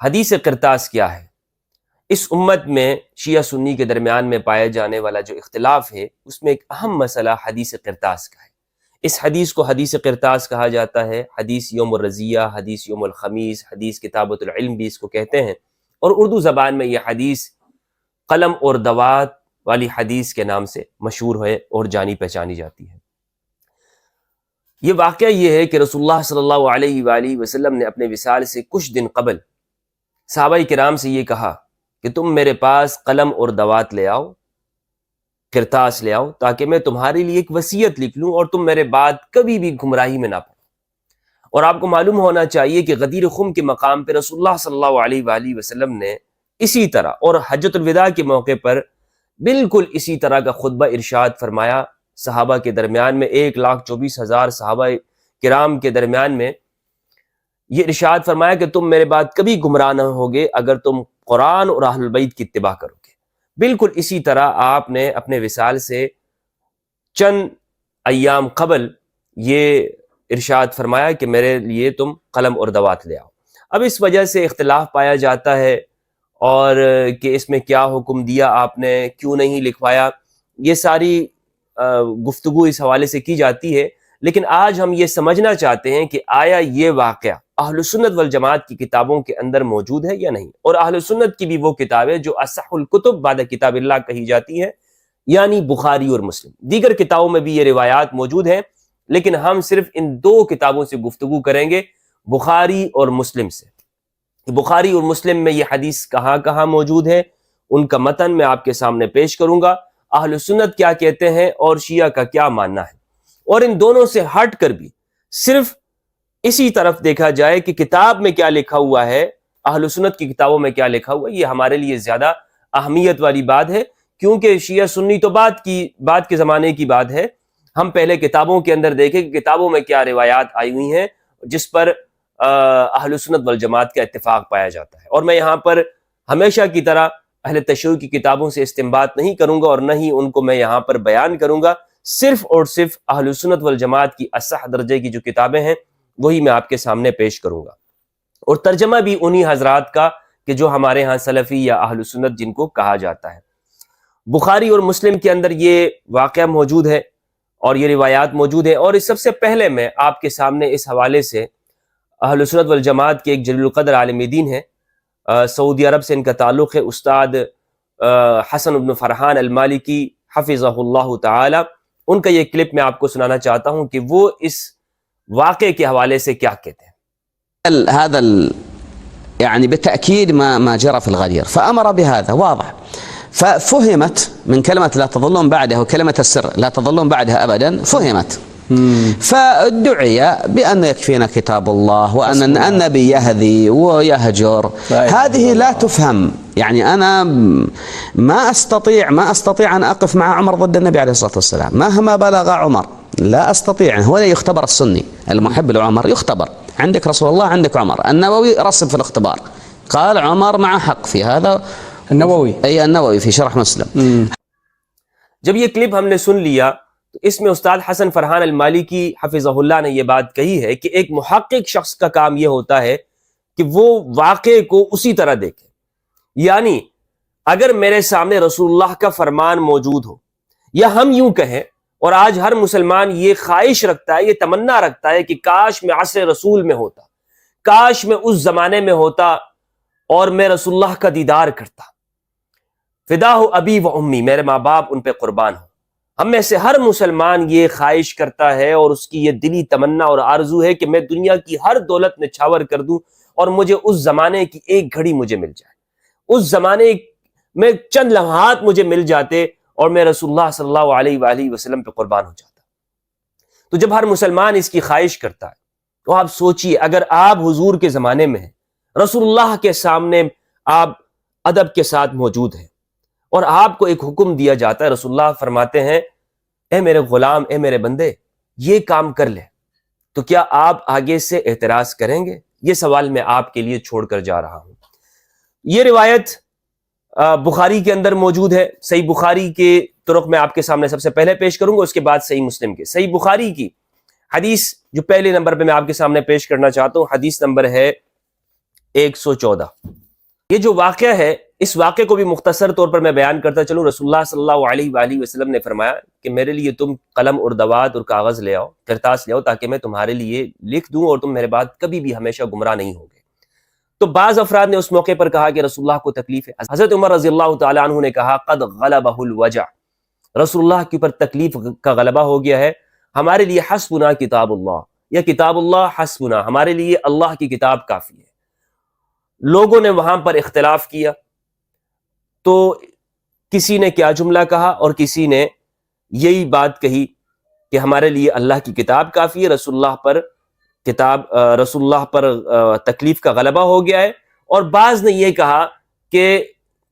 حدیث قرطاس کیا ہے؟ اس امت میں شیعہ سنی کے درمیان میں پائے جانے والا جو اختلاف ہے اس میں ایک اہم مسئلہ حدیث قرطاس کا ہے۔ اس حدیث کو حدیث قرطاس کہا جاتا ہے، حدیث یوم الرزیہ، حدیث یوم الخمیس، حدیث کتابۃ العلم بھی اس کو کہتے ہیں، اور اردو زبان میں یہ حدیث قلم اور دوات والی حدیث کے نام سے مشہور ہے اور جانی پہچانی جاتی ہے۔ یہ واقعہ یہ ہے کہ رسول اللہ صلی اللہ علیہ وآلہ وسلم نے اپنے وصال سے کچھ دن قبل صحابہ کرام سے یہ کہا کہ تم میرے پاس قلم اور دوات لے آؤ، قرطاس لے آؤ، تاکہ میں تمہارے لیے ایک وصیت لکھ لوں اور تم میرے بعد کبھی بھی گمراہی میں نہ پڑو۔ اور آپ کو معلوم ہونا چاہیے کہ غدیر خم کے مقام پہ رسول اللہ صلی اللہ علیہ وآلہ وسلم نے اسی طرح اور حجۃ الوداع کے موقع پر بالکل اسی طرح کا خطبہ ارشاد فرمایا۔ صحابہ کے درمیان میں 1,24,000 صحابہ کرام کے درمیان میں یہ ارشاد فرمایا کہ تم میرے بعد کبھی گمراہ نہ ہوگے اگر تم قرآن اور اہل البیت کی اتباع کرو گے۔ بالکل اسی طرح آپ نے اپنے وصال سے چند ایام قبل یہ ارشاد فرمایا کہ میرے لیے تم قلم اور دوات لے آؤ۔ اب اس وجہ سے اختلاف پایا جاتا ہے اور کہ اس میں کیا حکم دیا آپ نے، کیوں نہیں لکھوایا، یہ ساری گفتگو اس حوالے سے کی جاتی ہے۔ لیکن آج ہم یہ سمجھنا چاہتے ہیں کہ آیا یہ واقعہ اہل سنت والجماعت کی کتابوں کے اندر موجود ہے یا نہیں، اور اہل سنت کی بھی وہ کتابیں جو اصح الکتب بعد کتاب اللہ کہی جاتی ہیں، یعنی بخاری اور مسلم۔ دیگر کتابوں میں بھی یہ روایات موجود ہیں، لیکن ہم صرف ان دو کتابوں سے گفتگو کریں گے، بخاری اور مسلم سے۔ بخاری اور مسلم میں یہ حدیث کہاں کہاں موجود ہے، ان کا متن میں آپ کے سامنے پیش کروں گا، اہل سنت کیا کہتے ہیں اور شیعہ کا کیا ماننا ہے، اور ان دونوں سے ہٹ کر بھی صرف اسی طرف دیکھا جائے کہ کتاب میں کیا لکھا ہوا ہے، اہل سنت کی کتابوں میں کیا لکھا ہوا ہے۔ یہ ہمارے لیے زیادہ اہمیت والی بات ہے، کیونکہ شیعہ سنی تو بعد کے زمانے کی بات ہے۔ ہم پہلے کتابوں کے اندر دیکھیں کہ کتابوں میں کیا روایات آئی ہوئی ہیں جس پر اہل سنت والجماعت کا اتفاق پایا جاتا ہے۔ اور میں یہاں پر ہمیشہ کی طرح اہل تشیع کی کتابوں سے استنباط نہیں کروں گا اور نہ ہی ان کو میں یہاں پر بیان کروں گا، صرف اور صرف اہل سنت والجماعت کی اصح درجے کی جو کتابیں ہیں وہی میں آپ کے سامنے پیش کروں گا، اور ترجمہ بھی انہی حضرات کا کہ جو ہمارے ہاں سلفی یا اہل سنت جن کو کہا جاتا ہے۔ بخاری اور مسلم کے اندر یہ واقعہ موجود ہے اور یہ روایات موجود ہیں، اور اس سب سے پہلے میں آپ کے سامنے اس حوالے سے اہل سنت والجماعت کے ایک جلیل القدر عالم دین ہے، سعودی عرب سے ان کا تعلق ہے، استاد حسن بن فرحان المالکی حفظہ اللہ تعالی، ان کا یہ کلپ میں آپ کو سنانا چاہتا ہوں کہ وہ اس واقعے کے حوالے سے کیا کہتے ہیں۔ هذا يعني بالتأكيد ما جرى في الغدير، فأمر بهذا واضح، ففهمت من كلمة لا تظلون بعدها وكلمة السر لا تظلون بعدها أبدا، فهمت، فادعي بأن يكفينا كتاب الله وأن النبي يهدي ويهجر. هذه لا تفهم، يعني أنا ما أستطيع أن أقف مع عمر ضد النبي عليه الصلاة والسلام مهما بلغ عمر، لا أستطيع. هو يختبر السني المحب لعمر، يختبر، عندك رسول الله عندك عمر. النووي رسم في الاختبار قال عمر مع حق في هذا، النووي في شرح مسلم۔ جب یہ کلپ ہم نے سن لیا تو اس میں استاد حسن فرحان المالکی حفظہ اللہ نے یہ بات کہی ہے کہ ایک محقق شخص کا کام یہ ہوتا ہے کہ وہ واقعے کو اسی طرح دیکھے، یعنی اگر میرے سامنے رسول اللہ کا فرمان موجود ہو، یا ہم یوں کہیں، اور آج ہر مسلمان یہ خواہش رکھتا ہے، یہ تمنا رکھتا ہے کہ کاش میں عصر رسول میں ہوتا، کاش میں اس زمانے میں ہوتا اور میں رسول اللہ کا دیدار کرتا، فدا ہو ابی و امی، میرے ماں باپ ان پہ قربان ہو۔ ہم میں سے ہر مسلمان یہ خواہش کرتا ہے اور اس کی یہ دلی تمنا اور آرزو ہے کہ میں دنیا کی ہر دولت نچھاور کر دوں اور مجھے اس زمانے کی ایک گھڑی مجھے مل جائے، اس زمانے میں چند لمحات مجھے مل جاتے اور میں رسول اللہ صلی اللہ علیہ وآلہ وسلم پہ قربان ہو جاتا۔ تو جب ہر مسلمان اس کی خواہش کرتا ہے تو آپ سوچئے اگر آپ حضور کے زمانے میں ہیں، رسول اللہ کے سامنے آپ ادب کے ساتھ موجود ہیں اور آپ کو ایک حکم دیا جاتا ہے، رسول اللہ فرماتے ہیں اے میرے غلام، اے میرے بندے، یہ کام کر لے، تو کیا آپ آگے سے اعتراض کریں گے؟ یہ سوال میں آپ کے لیے چھوڑ کر جا رہا ہوں۔ یہ روایت بخاری کے اندر موجود ہے، صحیح بخاری کے طرق میں آپ کے سامنے سب سے پہلے پیش کروں گا، اس کے بعد صحیح مسلم کے۔ صحیح بخاری کی حدیث جو پہلے نمبر پہ میں آپ کے سامنے پیش کرنا چاہتا ہوں، حدیث نمبر ہے 114۔ یہ جو واقعہ ہے اس واقعے کو بھی مختصر طور پر میں بیان کرتا چلوں۔ رسول اللہ صلی اللہ علیہ وآلہ وسلم نے فرمایا کہ میرے لیے تم قلم اور دوات اور کاغذ لے آؤ، کرتاس لے آؤ، تاکہ میں تمہارے لیے لکھ دوں اور تم میرے بعد کبھی بھی ہمیشہ گمراہ نہیں ہوگے۔ تو بعض افراد نے اس موقع پر کہا کہ رسول اللہ کو تکلیف ہے۔ حضرت عمر رضی اللہ تعالیٰ عنہ نے کہا قد غلبہ الوجع، رسول اللہ کے اوپر تکلیف کا غلبہ ہو گیا ہے، ہمارے لیے حسبنا کتاب اللہ، یا کتاب اللہ حسبنا، ہمارے لیے اللہ کی کتاب کافی ہے۔ لوگوں نے وہاں پر اختلاف کیا، تو کسی نے کیا جملہ کہا اور کسی نے یہی بات کہی کہ ہمارے لیے اللہ کی کتاب کافی ہے، رسول اللہ پر تکلیف کا غلبہ ہو گیا ہے۔ اور بعض نے یہ کہا کہ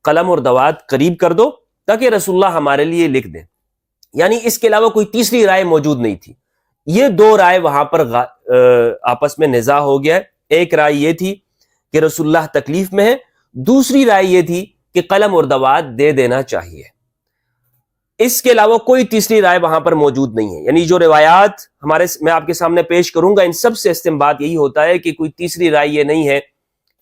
قلم اور دوات قریب کر دو تاکہ رسول اللہ ہمارے لیے لکھ دیں، یعنی اس کے علاوہ کوئی تیسری رائے موجود نہیں تھی۔ یہ دو رائے وہاں پر آپس میں نزاع ہو گیا ہے۔ ایک رائے یہ تھی کہ رسول اللہ تکلیف میں ہے، دوسری رائے یہ تھی کہ قلم اور دوات دے دینا چاہیے۔ اس کے علاوہ کوئی تیسری رائے وہاں پر موجود نہیں ہے، یعنی جو روایات میں آپ کے سامنے پیش کروں گا ان سب سے استنباط یہی ہوتا ہے کہ کوئی تیسری رائے یہ نہیں ہے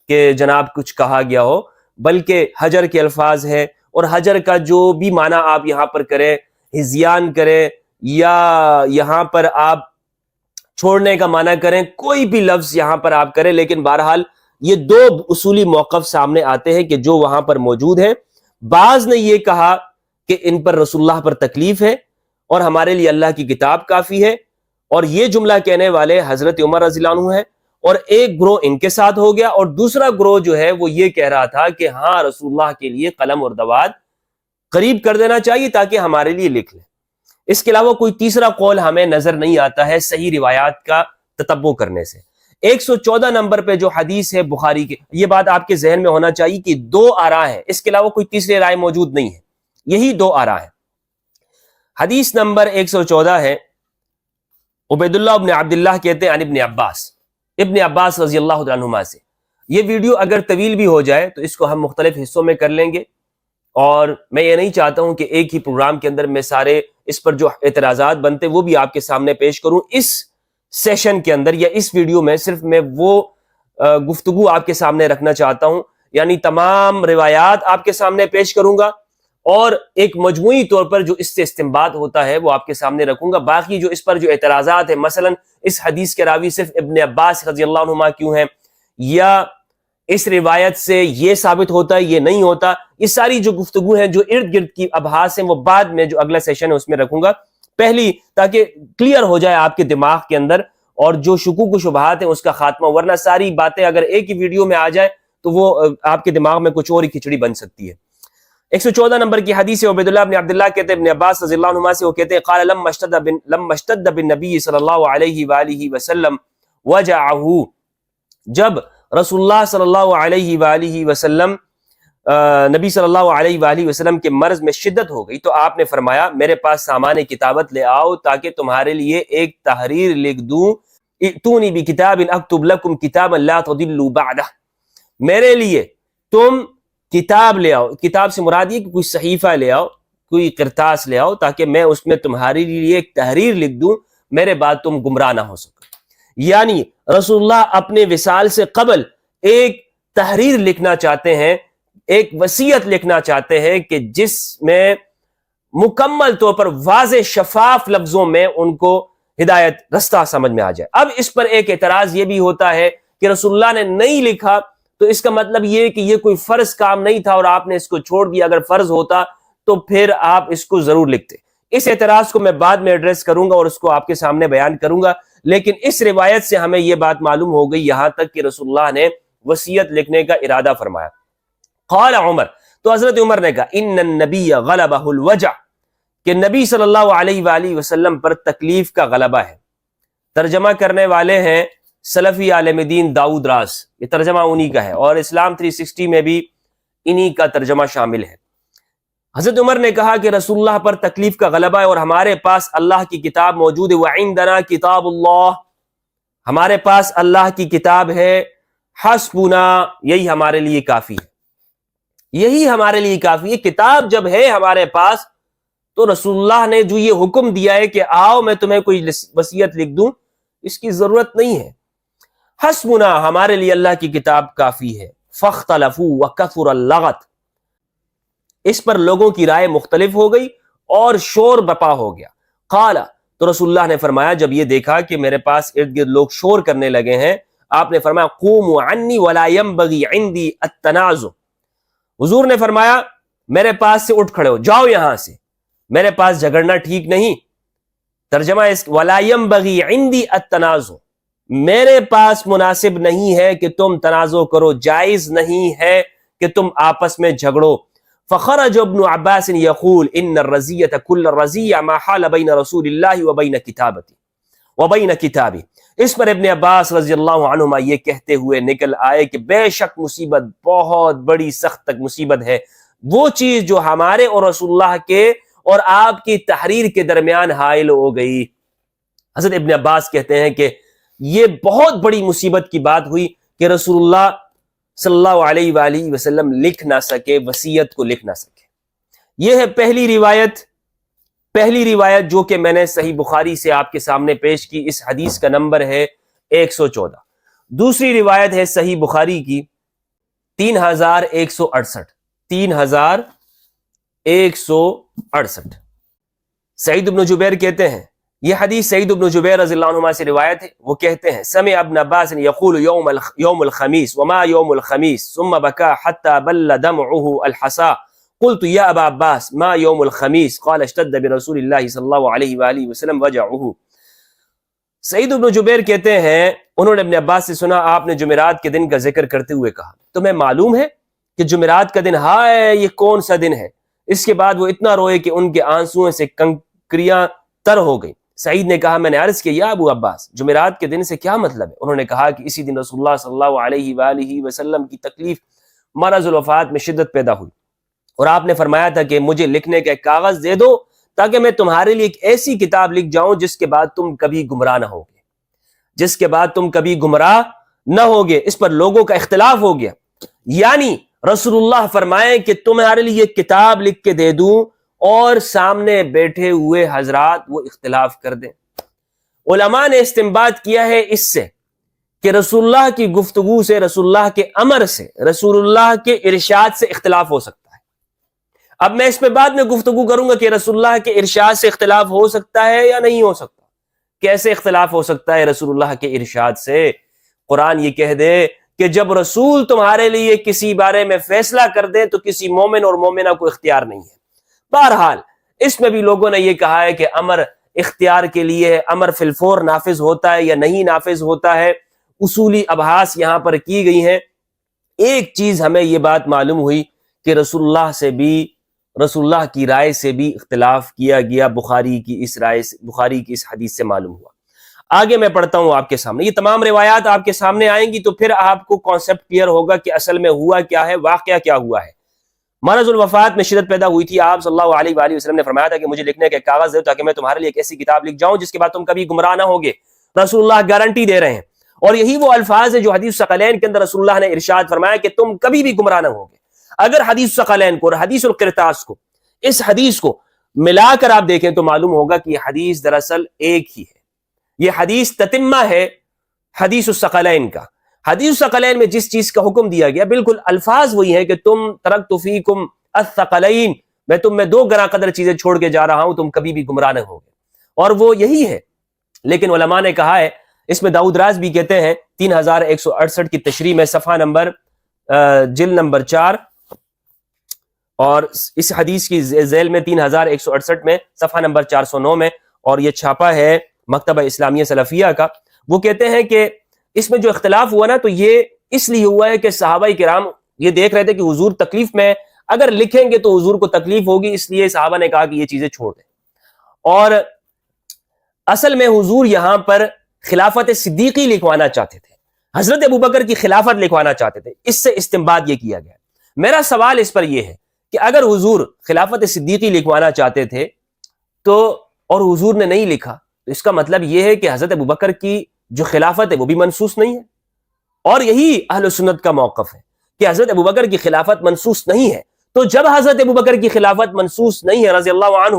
کہ جناب کچھ کہا گیا ہو، بلکہ حجر کے الفاظ ہے، اور حجر کا جو بھی معنی آپ یہاں پر کریں، ہزیان کریں یا یہاں پر آپ چھوڑنے کا معنی کریں، کوئی بھی لفظ یہاں پر آپ کریں، لیکن بہرحال یہ دو اصولی موقف سامنے آتے ہیں کہ جو وہاں پر موجود ہیں۔ بعض نے یہ کہا کہ ان پر رسول اللہ پر تکلیف ہے اور ہمارے لیے اللہ کی کتاب کافی ہے، اور یہ جملہ کہنے والے حضرت عمر رضی اللہ عنہ ہیں، اور ایک گروہ ان کے ساتھ ہو گیا، اور دوسرا گروہ جو ہے وہ یہ کہہ رہا تھا کہ ہاں رسول اللہ کے لیے قلم اور دوات قریب کر دینا چاہیے تاکہ ہمارے لیے لکھ لیں۔ اس کے علاوہ کوئی تیسرا قول ہمیں نظر نہیں آتا ہے صحیح روایات کا تتبع کرنے سے۔ 114 نمبر پہ جو حدیث ہے بخاری کی، یہ بات آپ کے ذہن میں ہونا چاہیے کہ دو آراء ہیں، اس کے علاوہ کوئی تیسری رائے موجود نہیں ہے، یہی دو آراء ہیں۔ حدیث نمبر 114 ہے، عبید اللہ ابن عبداللہ کہتے ہیں عن ابن عباس رضی اللہ عنہما سے۔ یہ ویڈیو اگر طویل بھی ہو جائے تو اس کو ہم مختلف حصوں میں کر لیں گے، اور میں یہ نہیں چاہتا ہوں کہ ایک ہی پروگرام کے اندر میں سارے اس پر جو اعتراضات بنتے وہ بھی آپ کے سامنے پیش کروں۔ اس سیشن کے اندر یا اس ویڈیو میں صرف میں وہ گفتگو آپ کے سامنے رکھنا چاہتا ہوں، یعنی تمام روایات آپ کے سامنے پیش کروں گا، اور ایک مجموعی طور پر جو اس سے استنباط ہوتا ہے وہ آپ کے سامنے رکھوں گا۔ باقی جو اس پر جو اعتراضات ہیں، مثلا اس حدیث کے راوی صرف ابن عباس رضی اللہ عنہما کیوں ہیں، یا اس روایت سے یہ ثابت ہوتا ہے یہ نہیں ہوتا، یہ ساری جو گفتگو ہیں جو ارد گرد کی ابحاث ہیں وہ بعد میں جو اگلا سیشن ہے اس میں رکھوں گا، پہلی تاکہ کلیئر ہو جائے آپ کے دماغ کے اندر، اور جو شکوک و شبہات ہیں اس کا خاتمہ، ورنہ ساری باتیں اگر ایک ہی ویڈیو میں آ جائے تو وہ آپ کے دماغ میں کچھ اور ہی کھچڑی بن سکتی ہے۔ 114 نمبر کی حدیث ہے، عبید اللہ بن عبداللہ کہتے ہیں ابن عباس رضی اللہ عنہما سے، وہ کہتے ہیں قال لما اشتد بالنبی صلی اللہ علیہ وآلہ وسلم وجعہ، جب رسول اللہ صلی اللہ علیہ وآلہ وسلم نبی صلی اللہ علیہ وآلہ وسلم کے مرض میں شدت ہو گئی تو آپ نے فرمایا میرے پاس سامان کتابت لے آؤ تاکہ تمہارے لیے ایک تحریر لکھ دوں، ائتونی بکتاب اکتب لکم کتابا لا تضلوا بعدہ، میرے لیے تم کتاب لے آؤ، کتاب سے مراد یہ کہ کوئی صحیفہ لے آؤ، کوئی کرتاس لے آؤ، تاکہ میں اس میں تمہارے لیے ایک تحریر لکھ دوں، میرے بعد تم گمراہ نہ ہو سکو۔ یعنی رسول اللہ اپنے وصال سے قبل ایک تحریر لکھنا چاہتے ہیں، ایک وصیت لکھنا چاہتے ہیں کہ جس میں مکمل طور پر واضح شفاف لفظوں میں ان کو ہدایت رستہ سمجھ میں آ جائے۔ اب اس پر ایک اعتراض یہ بھی ہوتا ہے کہ رسول اللہ نے نہیں لکھا تو اس کا مطلب یہ کہ یہ کوئی فرض کام نہیں تھا اور آپ نے اس کو چھوڑ دیا، اگر فرض ہوتا تو پھر آپ اس کو ضرور لکھتے۔ اس اعتراض کو میں بعد میں ایڈریس کروں گا اور اس کو آپ کے سامنے بیان کروں گا، لیکن اس روایت سے ہمیں یہ بات معلوم ہو گئی یہاں تک کہ رسول اللہ نے وصیت لکھنے کا ارادہ فرمایا۔ قال عمر، تو حضرت عمر نے کہا ان النبی غلبہ الوجع، کہ نبی صلی اللہ علیہ وآلہ وسلم پر تکلیف کا غلبہ ہے۔ ترجمہ کرنے والے ہیں سلفی عالم دین داؤد راس، یہ ترجمہ انہی کا ہے، اور اسلام 360 میں بھی انہی کا ترجمہ شامل ہے۔ حضرت عمر نے کہا کہ رسول اللہ پر تکلیف کا غلبہ ہے اور ہمارے پاس اللہ کی کتاب موجود ہے، وعندنا کتاب اللہ، ہمارے پاس اللہ کی کتاب ہے، حسبنا، یہی ہمارے لیے کافی ہے، یہی ہمارے لیے کافی ہے۔ کتاب جب ہے ہمارے پاس تو رسول اللہ نے جو یہ حکم دیا ہے کہ آؤ میں تمہیں کوئی وصیت لکھ دوں، اس کی ضرورت نہیں ہے۔ حسبنا ہمارے لیے اللہ کی کتاب کافی ہے، فاختلفوا وکثر اللغط اس پر لوگوں کی رائے مختلف ہو گئی اور شور بپا ہو گیا۔ قال تو رسول اللہ نے فرمایا جب یہ دیکھا کہ میرے پاس ارد گرد لوگ شور کرنے لگے ہیں، آپ نے فرمایا قوموا عنی ولا ينبغي عندي التنازع، حضور نے فرمایا میرے پاس سے اٹھ کھڑے ہو جاؤ یہاں سے، میرے پاس جھگڑنا ٹھیک نہیں۔ ترجمہ اس ولا ينبغي عندي التنازع، میرے پاس مناسب نہیں ہے کہ تم تنازع کرو، جائز نہیں ہے کہ تم آپس میں جھگڑو۔ فخرج ابن عباس يقول ان الرزية كل الرزية ما حال بين رسول الله وبين كتابه، اس پر ابن عباس رضی اللہ عنہما یہ کہتے ہوئے نکل آئے کہ بے شک مصیبت بہت بڑی سخت تک مصیبت ہے وہ چیز جو ہمارے اور رسول اللہ کے اور آپ کی تحریر کے درمیان حائل ہو گئی۔ حضرت ابن عباس کہتے ہیں کہ یہ بہت بڑی مصیبت کی بات ہوئی کہ رسول اللہ صلی اللہ علیہ وآلہ وسلم لکھ نہ سکے، وصیت کو لکھ نہ سکے۔ یہ ہے پہلی روایت جو کہ میں نے صحیح بخاری سے آپ کے سامنے پیش کی، اس حدیث کا نمبر ہے 114۔ دوسری روایت ہے صحیح بخاری کی 3168۔ سعید بن جبیر کہتے ہیں، یہ حدیث سعید بن جبیر رضی اللہ عنہما سے روایت ہے، وہ کہتے ہیں سمع ابن عباس یقول یوم الخمیس وما یوم الخمیس ثم بکا حتی بل دمعه الحصا قلت یا ابا عباس ما یوم الخمیس قال اشتد برسول اللہ صلی اللہ علیہ وآلہ وسلم وجعه۔ سعید بن جبیر کہتے ہیں انہوں نے ابن عباس سے سنا آپ نے جمعرات کے دن کا ذکر کرتے ہوئے کہا تمہیں معلوم ہے کہ جمعرات کا دن ہائے یہ کون سا دن ہے؟ اس کے بعد وہ اتنا روئے کہ ان کے آنسوؤں سے کنکریاں تر ہو گئی۔ سعید نے کہا میں نے عرض کیا یا ابو عباس جمعرات کے دن سے کیا مطلب ہے؟ انہوں نے کہا کہ اسی دن رسول اللہ صلی اللہ علیہ وآلہ وسلم کی تکلیف مرض الوفات میں شدت پیدا ہوئی اور آپ نے فرمایا تھا کہ مجھے لکھنے کا ایک کاغذ دے دو تاکہ میں تمہارے لیے ایک ایسی کتاب لکھ جاؤں جس کے بعد تم کبھی گمراہ نہ ہوگے۔ اس پر لوگوں کا اختلاف ہو گیا، یعنی رسول اللہ فرمائیں کہ تمہارے لیے ایک کتاب لکھ کے دے دوں اور سامنے بیٹھے ہوئے حضرات وہ اختلاف کر دیں۔ علماء نے استنباط کیا ہے اس سے کہ رسول اللہ کی گفتگو سے، رسول اللہ کے امر سے، رسول اللہ کے ارشاد سے اختلاف ہو سکتا ہے۔ اب میں اس پہ بعد میں گفتگو کروں گا کہ رسول اللہ کے ارشاد سے اختلاف ہو سکتا ہے یا نہیں ہو سکتا۔ کیسے اختلاف ہو سکتا ہے رسول اللہ کے ارشاد سے؟ قرآن یہ کہہ دے کہ جب رسول تمہارے لیے کسی بارے میں فیصلہ کر دیں تو کسی مومن اور مومنہ کو اختیار نہیں ہے۔ بہرحال اس میں بھی لوگوں نے یہ کہا ہے کہ امر اختیار کے لیے ہے، امر فی الفور نافذ ہوتا ہے یا نہیں نافذ ہوتا ہے، اصولی ابحاث یہاں پر کی گئی ہیں۔ ایک چیز ہمیں یہ بات معلوم ہوئی کہ رسول اللہ کی رائے سے بھی اختلاف کیا گیا، بخاری کی اس حدیث سے معلوم ہوا۔ آگے میں پڑھتا ہوں آپ کے سامنے، یہ تمام روایات آپ کے سامنے آئیں گی تو پھر آپ کو کانسیپٹ کلیئر ہوگا کہ اصل میں ہوا کیا ہے، واقعہ کیا ہوا ہے۔ مرض الوفات میں شدت پیدا ہوئی تھی، آپ صلی اللہ علیہ وآلہ وسلم نے فرمایا تھا کہ مجھے لکھنے کا کاغذ دے تاکہ میں تمہارے لیے ایک ایسی کتاب لکھ جاؤں جس کے بعد تم کبھی گمراہ نہ ہوگے۔ رسول اللہ گارنٹی دے رہے ہیں، اور یہی وہ الفاظ ہے جو حدیث ثقلین کے اندر رسول اللہ نے ارشاد فرمایا کہ تم کبھی بھی گمراہ نہ ہوگے۔ اگر حدیث ثقلین کو اور حدیث القرطاس کو، اس حدیث کو ملا کر آپ دیکھیں تو معلوم ہوگا کہ یہ حدیث دراصل ایک ہی ہے، یہ حدیث تتمہ ہے حدیث الثقلین کا۔ حدیث الثقلین میں جس چیز کا حکم دیا گیا بالکل الفاظ وہی ہیں کہ تم ترکت فیکم الثقلین، میں تم میں دو گراں قدر چیزیں چھوڑ کے جا رہا ہوں، تم کبھی بھی گمراہ نہ ہوگے، اور وہ یہی ہے۔ لیکن علماء نے کہا ہے، اس میں داؤد راز بھی کہتے ہیں 3168 کی تشریح میں صفحہ نمبر جلد نمبر 4 اور اس حدیث کی ذیل میں 3168 میں صفحہ نمبر 409 میں، اور یہ چھاپا ہے مکتبہ اسلامیہ سلفیہ کا، وہ کہتے ہیں کہ اس میں جو اختلاف ہوا نا تو یہ اس لیے ہوا ہے کہ صحابہ کرام یہ دیکھ رہے تھے کہ حضور تکلیف میں، اگر لکھیں گے تو حضور کو تکلیف ہوگی، اس لیے صحابہ نے کہا کہ یہ چیزیں چھوڑ دیں۔ اور اصل میں حضور یہاں پر خلافت صدیقی لکھوانا چاہتے تھے، حضرت ابوبکر کی خلافت لکھوانا چاہتے تھے، اس سے استنباط یہ کیا گیا۔ میرا سوال اس پر یہ ہے کہ اگر حضور خلافت صدیقی لکھوانا چاہتے تھے تو اور حضور نے نہیں لکھا تو اس کا مطلب یہ ہے کہ حضرت ابوبکر کی جو خلافت ہے وہ بھی منسوخ نہیں ہے، اور یہی اہل سنت کا موقف ہے کہ حضرت ابوبکر کی خلافت منسوخ نہیں ہے۔ تو جب حضرت ابوبکر کی خلافت منسوخ نہیں ہے رضی اللہ عنہ،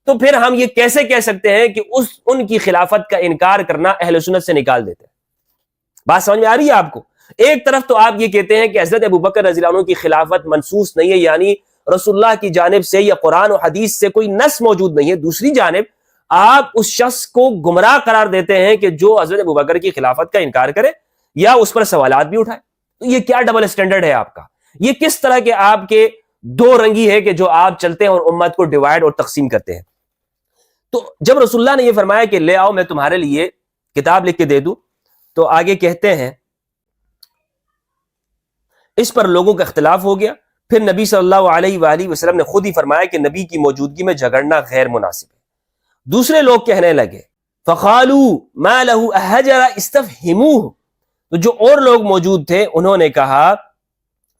تو پھر ہم یہ کیسے کہہ سکتے ہیں کہ ان کی خلافت کا انکار کرنا اہل سنت سے نکال دیتے ہیں؟ بات سمجھ میں آ رہی ہے آپ کو؟ ایک طرف تو آپ یہ کہتے ہیں کہ حضرت ابوبکر رضی اللہ عنہ کی خلافت منسوس نہیں ہے، یعنی رسول اللہ کی جانب سے یا قرآن و حدیث سے کوئی نص موجود نہیں ہے، دوسری جانب آپ اس شخص کو گمراہ قرار دیتے ہیں کہ جو حضرت ابوبکر کی خلافت کا انکار کرے یا اس پر سوالات بھی اٹھائے. تو یہ کیا ڈبل اسٹینڈرڈ ہے آپ کا؟ یہ کس طرح کے آپ کے دو رنگی ہے کہ جو آپ چلتے ہیں اور امت کو ڈیوائیڈ اور تقسیم کرتے ہیں؟ تو جب رسول اللہ نے یہ فرمایا کہ لے آؤ میں تمہارے لیے کتاب لکھ کے دے دوں، تو آگے کہتے ہیں اس پر لوگوں کا اختلاف ہو گیا. پھر نبی صلی اللہ علیہ وآلہ وسلم نے خود ہی فرمایا کہ نبی کی موجودگی میں جھگڑنا غیر مناسب ہے. دوسرے لوگ کہنے لگے فقالوا ما له احجر استفهموه، تو جو اور لوگ موجود تھے انہوں نے کہا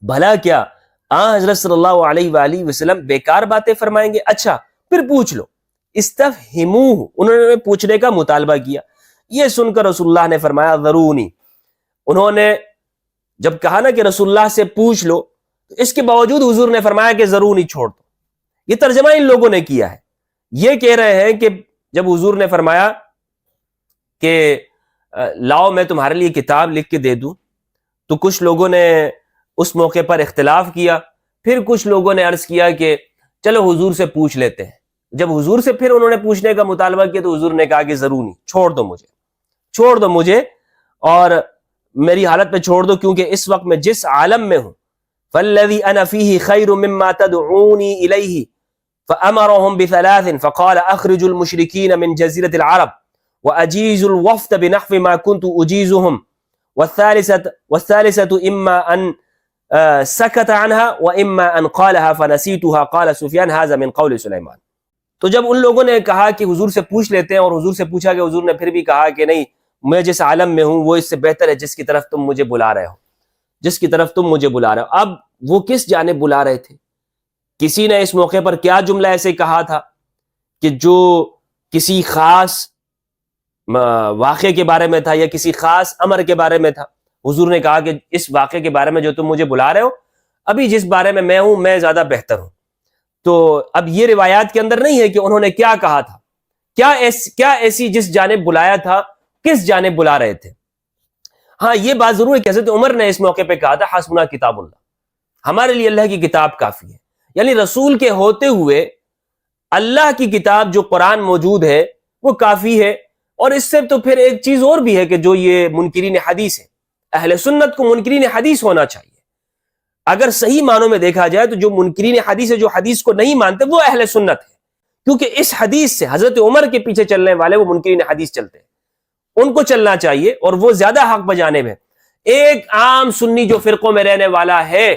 بھلا کیا حضرت صلی اللہ علیہ وآلہ وسلم بیکار باتیں فرمائیں گے؟ اچھا پھر پوچھ لو. استفهموه، انہوں نے پوچھنے کا مطالبہ کیا. یہ سن کر رسول اللہ نے فرمایا ذرونی. انہوں نے جب کہا نا کہ رسول اللہ سے پوچھ لو، تو اس کے باوجود حضور نے فرمایا کہ ضرور نہیں چھوڑ دو. یہ ترجمہ ان لوگوں نے کیا ہے. یہ کہہ رہے ہیں کہ جب حضور نے فرمایا کہ لاؤ میں تمہارے لیے کتاب لکھ کے دے دوں، تو کچھ لوگوں نے اس موقع پر اختلاف کیا. پھر کچھ لوگوں نے عرض کیا کہ چلو حضور سے پوچھ لیتے ہیں. جب حضور سے پھر انہوں نے پوچھنے کا مطالبہ کیا تو حضور نے کہا کہ ضرور نہیں، چھوڑ دو مجھے اور میری حالت پہ چھوڑ دو، کیونکہ اس وقت میں جس عالم میں ہوں فالذی انا فیہ خیر مما تدعونی الیہ فامرهم بثلاث فقال اخرج المشرکین من جزیرۃ العرب واجیز الوفد بنحو ما كنت اجیزهم والثالثة اما ان سکت عنها واما ان قالها فنسیتها قال سفیان هذا من قول سلیمان. تو جب ان لوگوں نے کہا کہ حضور سے پوچھ لیتے ہیں اور حضور سے پوچھا کہ حضور نے پھر بھی کہا کہ نہیں، میں جس عالم میں ہوں وہ اس سے بہتر ہے جس کی طرف تم مجھے بلا رہے ہو. اب وہ کس جانب بلا رہے تھے؟ کسی نے اس موقع پر کیا جملہ ایسے کہا تھا کہ جو کسی خاص واقعے کے بارے میں تھا یا کسی خاص امر کے بارے میں تھا؟ حضور نے کہا کہ اس واقعے کے بارے میں جو تم مجھے بلا رہے ہو، ابھی جس بارے میں ہوں میں زیادہ بہتر ہوں. تو اب یہ روایات کے اندر نہیں ہے کہ انہوں نے کیا کہا تھا، کیا ایسی جس جانب بلایا تھا، کس جانب بلا رہے تھے. ہاں یہ بات ضرور ہے کہ حضرت عمر نے اس موقع پہ کہا تھا حسبنا کتاب اللہ، ہمارے لیے اللہ کی کتاب کافی ہے. یعنی رسول کے ہوتے ہوئے اللہ کی کتاب جو قرآن موجود ہے وہ کافی ہے. اور اس سے تو پھر ایک چیز اور بھی ہے کہ جو یہ منکرین حدیث ہے، اہل سنت کو منکرین حدیث ہونا چاہیے. اگر صحیح معنوں میں دیکھا جائے تو جو منکرین حدیث ہے، جو حدیث کو نہیں مانتے، وہ اہل سنت ہے. کیونکہ اس حدیث سے حضرت عمر کے پیچھے چلنے والے وہ منکرین حدیث چلتے ہیں، ان کو چلنا چاہیے اور وہ زیادہ حق بجانب ہے. ایک عام سنی جو فرقوں میں رہنے والا ہے،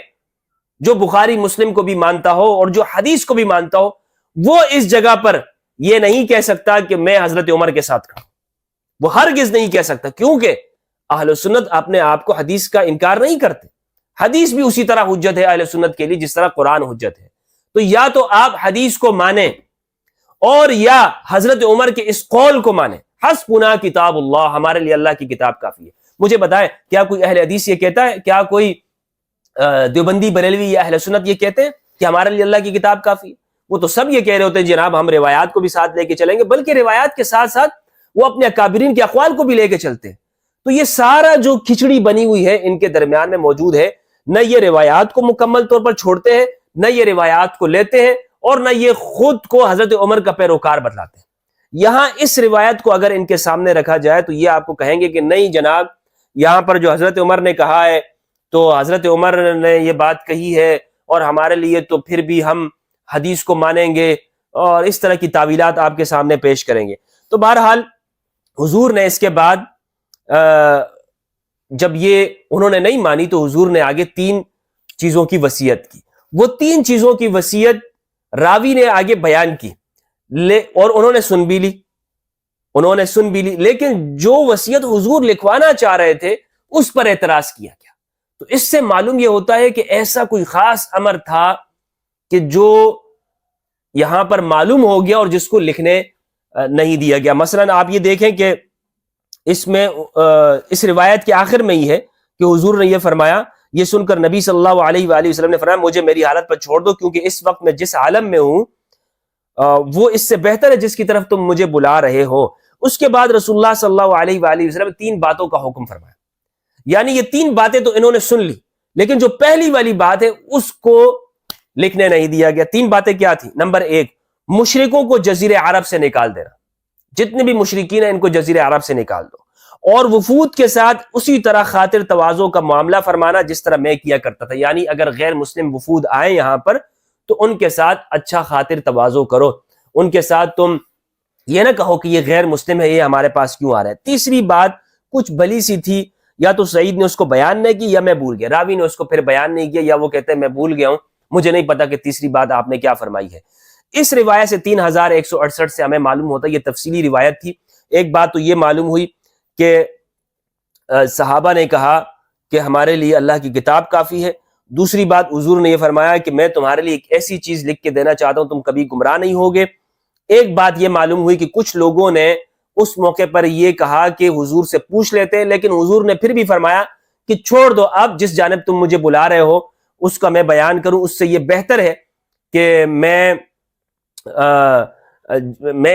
جو بخاری مسلم کو بھی مانتا ہو اور جو حدیث کو بھی مانتا ہو، وہ اس جگہ پر یہ نہیں کہہ سکتا کہ میں حضرت عمر کے ساتھ کھڑا ہوں. وہ ہرگز نہیں کہہ سکتا، کیونکہ اہل سنت اپنے آپ کو حدیث کا انکار نہیں کرتے. حدیث بھی اسی طرح حجت ہے اہل سنت کے لیے جس طرح قرآن حجت ہے. تو یا تو آپ حدیث کو مانیں اور یا حضرت عمر کے اس قول کو مانیں، حسبنا کتاب اللہ، ہمارے لیے اللہ کی کتاب کافی ہے. مجھے بتائیں کیا کوئی اہل حدیث یہ کہتا ہے، کیا کوئی دیوبندی بریلوی یا اہل سنت یہ کہتے ہیں کہ ہمارے لیے اللہ کی کتاب کافی ہے؟ وہ تو سب یہ کہہ رہے ہوتے ہیں جناب ہم روایات کو بھی ساتھ لے کے چلیں گے، بلکہ روایات کے ساتھ ساتھ وہ اپنے اکابرین کے اقوال کو بھی لے کے چلتے ہیں. تو یہ سارا جو کھچڑی بنی ہوئی ہے ان کے درمیان میں موجود ہے. نہ یہ روایات کو مکمل طور پر چھوڑتے ہیں، نہ یہ روایات کو لیتے ہیں، اور نہ یہ خود کو حضرت عمر کا پیروکار بتلاتے ہیں. یہاں اس روایت کو اگر ان کے سامنے رکھا جائے تو یہ آپ کو کہیں گے کہ نہیں جناب، یہاں پر جو حضرت عمر نے کہا ہے تو حضرت عمر نے یہ بات کہی ہے اور ہمارے لیے تو پھر بھی ہم حدیث کو مانیں گے، اور اس طرح کی تعویلات آپ کے سامنے پیش کریں گے. تو بہرحال حضور نے اس کے بعد جب یہ انہوں نے نہیں مانی تو حضور نے آگے 3 چیزوں کی وصیت کی. وہ 3 چیزوں کی وصیت راوی نے آگے بیان کی اور انہوں نے سن بھی لی، لیکن جو وصیت حضور لکھوانا چاہ رہے تھے اس پر اعتراض کیا گیا. تو اس سے معلوم یہ ہوتا ہے کہ ایسا کوئی خاص امر تھا کہ جو یہاں پر معلوم ہو گیا اور جس کو لکھنے نہیں دیا گیا. مثلا آپ یہ دیکھیں کہ اس میں اس روایت کے آخر میں ہی ہے کہ حضور نے یہ فرمایا، یہ سن کر نبی صلی اللہ علیہ وآلہ وسلم نے فرمایا مجھے میری حالت پر چھوڑ دو، کیونکہ اس وقت میں جس عالم میں ہوں وہ اس سے بہتر ہے جس کی طرف تم مجھے بلا رہے ہو. اس کے بعد رسول اللہ صلی اللہ علیہ وآلہ وسلم 3 باتوں کا حکم فرمایا. یعنی یہ تین باتیں تو انہوں نے سن لی، لیکن جو پہلی والی بات ہے اس کو لکھنے نہیں دیا گیا۔ تین باتیں کیا تھی؟ نمبر ایک، مشرکوں کو جزیرہ عرب سے نکال دینا، جتنے بھی مشرکین ہیں ان کو جزیرہ عرب سے نکال دو، اور وفود کے ساتھ اسی طرح خاطر تواضع کا معاملہ فرمانا جس طرح میں کیا کرتا تھا، یعنی اگر غیر مسلم وفود آئیں یہاں پر تو ان کے ساتھ اچھا خاطر تواضع کرو، ان کے ساتھ تم یہ نہ کہو کہ یہ غیر مسلم ہے، یہ ہمارے پاس کیوں آ رہا ہے۔ تیسری بات کچھ بلی سی تھی، یا تو سعید نے اس کو بیان نہیں کی یا میں بھول گیا، راوی نے اس کو پھر بیان نہیں کیا، یا وہ کہتے ہیں میں بھول گیا ہوں، مجھے نہیں پتا کہ تیسری بات آپ نے کیا فرمائی ہے۔ اس روایت سے 3168 سے ہمیں معلوم ہوتا ہے، یہ تفصیلی روایت تھی۔ ایک بات تو یہ معلوم ہوئی کہ صحابہ نے کہا کہ ہمارے لیے اللہ کی کتاب کافی ہے۔ دوسری بات، حضور نے یہ فرمایا کہ میں تمہارے لیے ایک ایسی چیز لکھ کے دینا چاہتا ہوں تم کبھی گمراہ نہیں ہوگے۔ ایک بات یہ معلوم ہوئی کہ کچھ لوگوں نے اس موقع پر یہ کہا کہ حضور سے پوچھ لیتے، لیکن حضور نے پھر بھی فرمایا کہ چھوڑ دو، اب جس جانب تم مجھے بلا رہے ہو اس کا میں بیان کروں، اس سے یہ بہتر ہے کہ میں